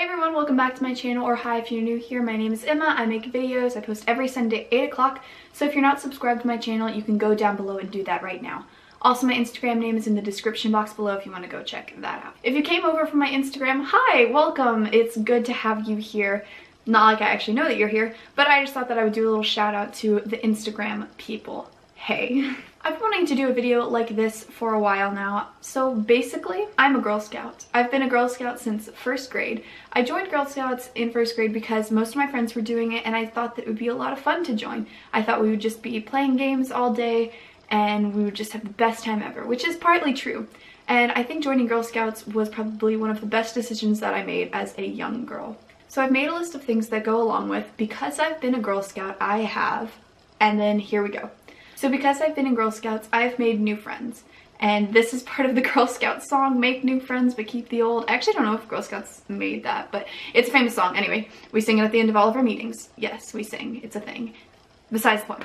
everyone, welcome back to my channel, or hi if you're new here. My name is Emma. I make videos. I post every Sunday at 8 o'clock. So if you're not subscribed to my channel, you can go down below and do that right now. Also, my Instagram name is in the description box below if you want to go check that out. If you came over from my Instagram, hi, welcome. It's good to have you here. Not like I actually know that you're here, but I just thought that I would do a little shout out to the Instagram people. Hey. I've been wanting to do a video like this for a while now. So basically, I'm a Girl Scout. I've been a Girl Scout since first grade. I joined Girl Scouts in first grade because most of my friends were doing it and I thought that it would be a lot of fun to join. I thought we would just be playing games all day and we would just have the best time ever, which is partly true. And I think joining Girl Scouts was probably one of the best decisions that I made as a young girl. So I've made a list of things that go along with because I've been a Girl Scout, I have, and then here we go. So because I've been in Girl Scouts, I've made new friends. And this is part of the Girl Scout song, make new friends but keep the old. I actually don't know if Girl Scouts made that, but it's a famous song. Anyway, we sing it at the end of all of our meetings. Yes, we sing. It's a thing. Besides the point.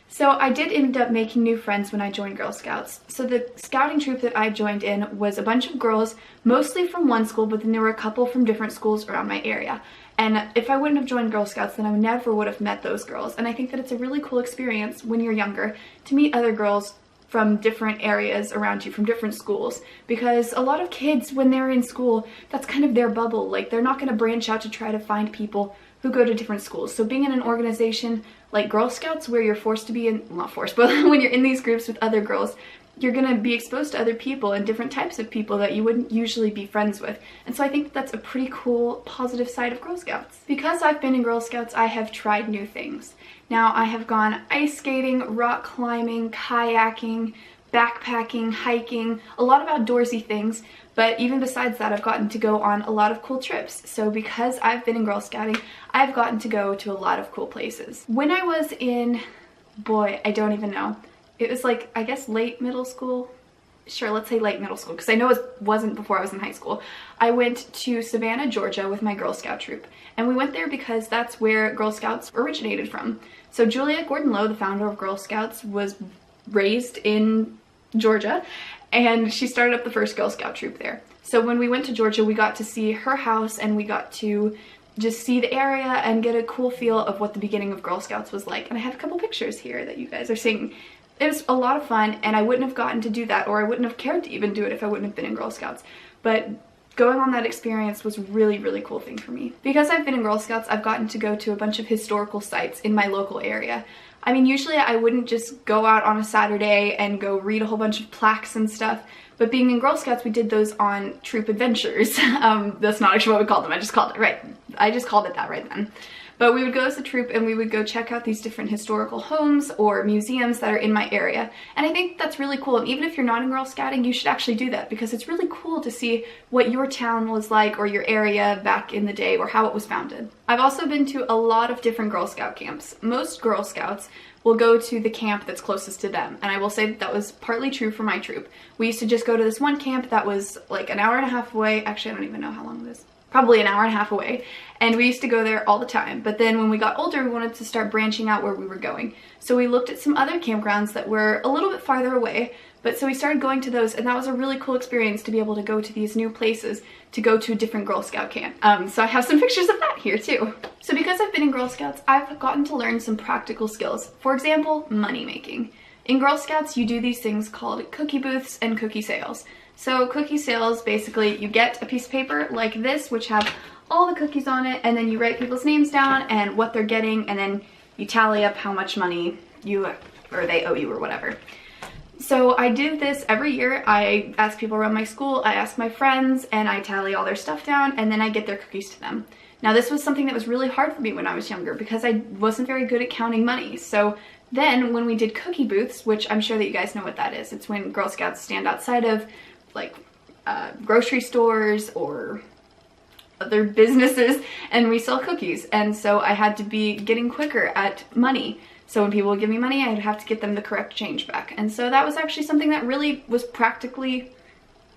So I did end up making new friends when I joined Girl Scouts. So the scouting troop that I joined in was a bunch of girls, mostly from one school, but then there were a couple from different schools around my area. And if I wouldn't have joined Girl Scouts, then I never would have met those girls. And I think that it's a really cool experience when you're younger to meet other girls from different areas around you, from different schools. Because a lot of kids, when they're in school, that's kind of their bubble. Like, they're not going to branch out to try to find people who go to different schools. So being in an organization like Girl Scouts, where you're forced to be in, well, not forced, but when you're in these groups with other girls, you're gonna be exposed to other people and different types of people that you wouldn't usually be friends with. And so I think that's a pretty cool, positive side of Girl Scouts. Because I've been in Girl Scouts, I have tried new things. Now, I have gone ice skating, rock climbing, kayaking, backpacking, hiking, a lot of outdoorsy things, but even besides that, I've gotten to go on a lot of cool trips. So because I've been in Girl Scouting, I've gotten to go to a lot of cool places. When I was in, boy, I don't even know. It was like, I guess late middle school. Sure, let's say late middle school, because I know it wasn't before I was in high school. I went to Savannah, Georgia with my Girl Scout troop. And we went there because that's where Girl Scouts originated from. So Julia Gordon-Low, the founder of Girl Scouts, was raised in Georgia, and she started up the first Girl Scout troop there. So when we went to Georgia, we got to see her house and we got to just see the area and get a cool feel of what the beginning of Girl Scouts was like. And I have a couple pictures here that you guys are seeing. It was a lot of fun, and I wouldn't have gotten to do that, or I wouldn't have cared to even do it if I wouldn't have been in Girl Scouts. But going on that experience was really, really cool thing for me. Because I've been in Girl Scouts, I've gotten to go to a bunch of historical sites in my local area. I mean, usually I wouldn't just go out on a Saturday and go read a whole bunch of plaques and stuff, but being in Girl Scouts, we did those on troop adventures. That's not actually what we called them, I just called it, right. I just called it that right then. But we would go as a troop and we would go check out these different historical homes or museums that are in my area. And I think that's really cool. And even if you're not in Girl Scouting, you should actually do that because it's really cool to see what your town was like or your area back in the day or how it was founded. I've also been to a lot of different Girl Scout camps. Most Girl Scouts will go to the camp that's closest to them. And I will say that that was partly true for my troop. We used to just go to this one camp that was like an hour and a half away. Actually, I don't even know how long it is. Probably an hour and a half away, and we used to go there all the time. But then when we got older, we wanted to start branching out where we were going. So we looked at some other campgrounds that were a little bit farther away, but so we started going to those, and that was a really cool experience to be able to go to these new places, to go to a different Girl Scout camp. So I have some pictures of that here too. So because I've been in Girl Scouts, I've gotten to learn some practical skills. For example, money making. In Girl Scouts, you do these things called cookie booths and cookie sales. So cookie sales, basically you get a piece of paper like this, which have all the cookies on it, and then you write people's names down and what they're getting, and then you tally up how much money they owe you or whatever. So I do this every year. I ask people around my school, I ask my friends, and I tally all their stuff down, and then I get their cookies to them. Now this was something that was really hard for me when I was younger because I wasn't very good at counting money. So then when we did cookie booths, which I'm sure that you guys know what that is, it's when Girl Scouts stand outside of like grocery stores or other businesses and we sell cookies. And so I had to be getting quicker at money. So when people would give me money, I'd have to get them the correct change back. And so that was actually something that really was practically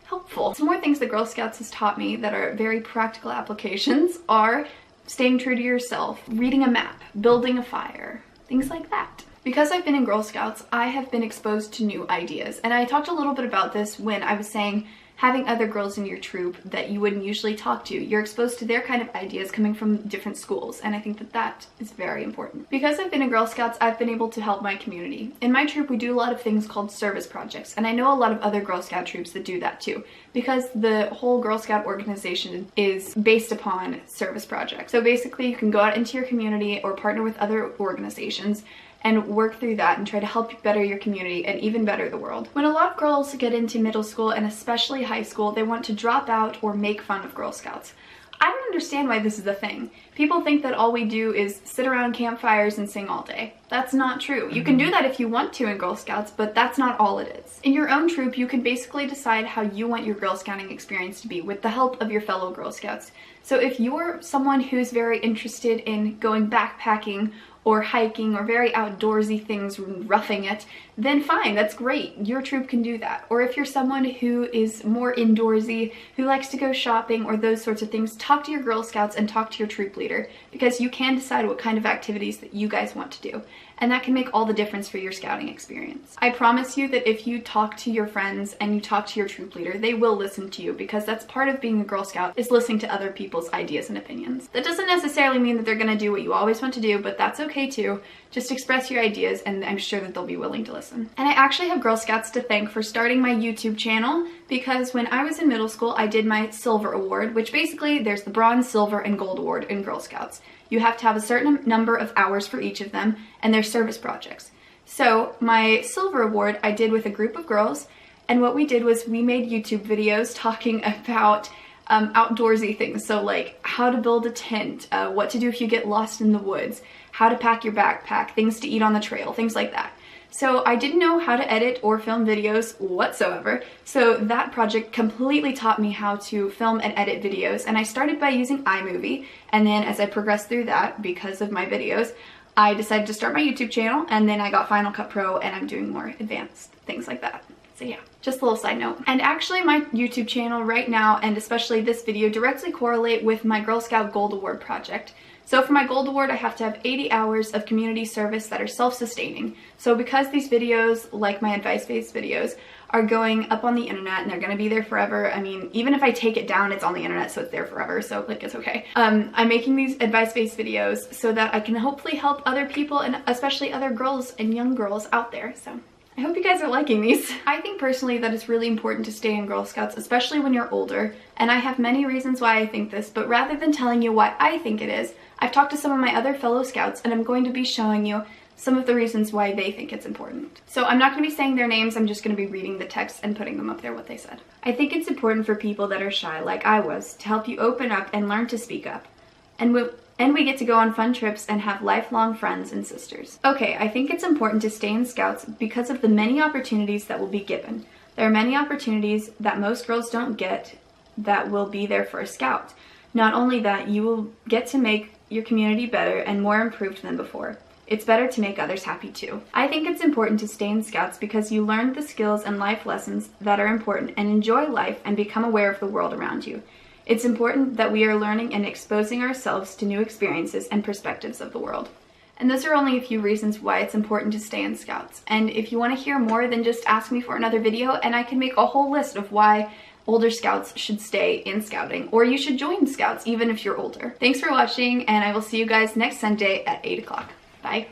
helpful. Some more things that Girl Scouts has taught me that are very practical applications are staying true to yourself, reading a map, building a fire, things like that. Because I've been in Girl Scouts, I have been exposed to new ideas. And I talked a little bit about this when I was saying having other girls in your troop that you wouldn't usually talk to. You're exposed to their kind of ideas coming from different schools, and I think that that is very important. Because I've been in Girl Scouts, I've been able to help my community. In my troop, we do a lot of things called service projects, and I know a lot of other Girl Scout troops that do that too, because the whole Girl Scout organization is based upon service projects. So basically, you can go out into your community or partner with other organizations and work through that and try to help better your community and even better the world. When a lot of girls get into middle school and especially high school, they want to drop out or make fun of Girl Scouts. I don't understand why this is a thing. People think that all we do is sit around campfires and sing all day. That's not true. You can do that if you want to in Girl Scouts, but that's not all it is. In your own troop, you can basically decide how you want your Girl Scouting experience to be with the help of your fellow Girl Scouts. So if you're someone who's very interested in going backpacking or hiking or very outdoorsy things, roughing it, then fine, that's great. Your troop can do that. Or if you're someone who is more indoorsy, who likes to go shopping or those sorts of things, talk to your Girl Scouts and talk to your troop leader, because you can decide what kind of activities that you guys want to do. And that can make all the difference for your scouting experience. I promise you that if you talk to your friends and you talk to your troop leader, they will listen to you, because that's part of being a Girl Scout, is listening to other people's ideas and opinions. That doesn't necessarily mean that they're gonna do what you always want to do, but that's okay too. Just express your ideas and I'm sure that they'll be willing to listen. And I actually have Girl Scouts to thank for starting my YouTube channel, because when I was in middle school, I did my Silver Award, which basically there's the Bronze, Silver, and Gold Award in Girl Scouts. You have to have a certain number of hours for each of them, and they're service projects. So my Silver Award I did with a group of girls, and what we did was we made YouTube videos talking about outdoorsy things. So like how to build a tent, what to do if you get lost in the woods, how to pack your backpack, things to eat on the trail, things like that. So I didn't know how to edit or film videos whatsoever, so that project completely taught me how to film and edit videos, and I started by using iMovie, and then as I progressed through that, because of my videos, I decided to start my YouTube channel, and then I got Final Cut Pro, and I'm doing more advanced things like that. So yeah, just a little side note. And actually my YouTube channel right now, and especially this video, directly correlate with my Girl Scout Gold Award project. So for my Gold Award, I have to have 80 hours of community service that are self-sustaining. So because these videos, like my advice-based videos, are going up on the internet and they're gonna be there forever. I mean, even if I take it down, it's on the internet, so it's there forever, so like it's okay. I'm making these advice-based videos so that I can hopefully help other people, and especially other girls and young girls out there, so I hope you guys are liking these. I think personally that it's really important to stay in Girl Scouts, especially when you're older, and I have many reasons why I think this, but rather than telling you why I think it is, I've talked to some of my other fellow Scouts, and I'm going to be showing you some of the reasons why they think it's important. So I'm not going to be saying their names, I'm just going to be reading the text and putting them up there what they said. I think it's important for people that are shy, like I was, to help you open up and learn to speak up. And we get to go on fun trips and have lifelong friends and sisters. Okay, I think it's important to stay in Scouts because of the many opportunities that will be given. There are many opportunities that most girls don't get that will be there for a Scout. Not only that, you will get to make your community better and more improved than before. It's better to make others happy too. I think it's important to stay in Scouts because you learn the skills and life lessons that are important and enjoy life and become aware of the world around you. It's important that we are learning and exposing ourselves to new experiences and perspectives of the world. And those are only a few reasons why it's important to stay in Scouts. And if you want to hear more, then just ask me for another video and I can make a whole list of why older Scouts should stay in Scouting, or you should join Scouts even if you're older. Thanks for watching, and I will see you guys next Sunday at 8 o'clock. Bye.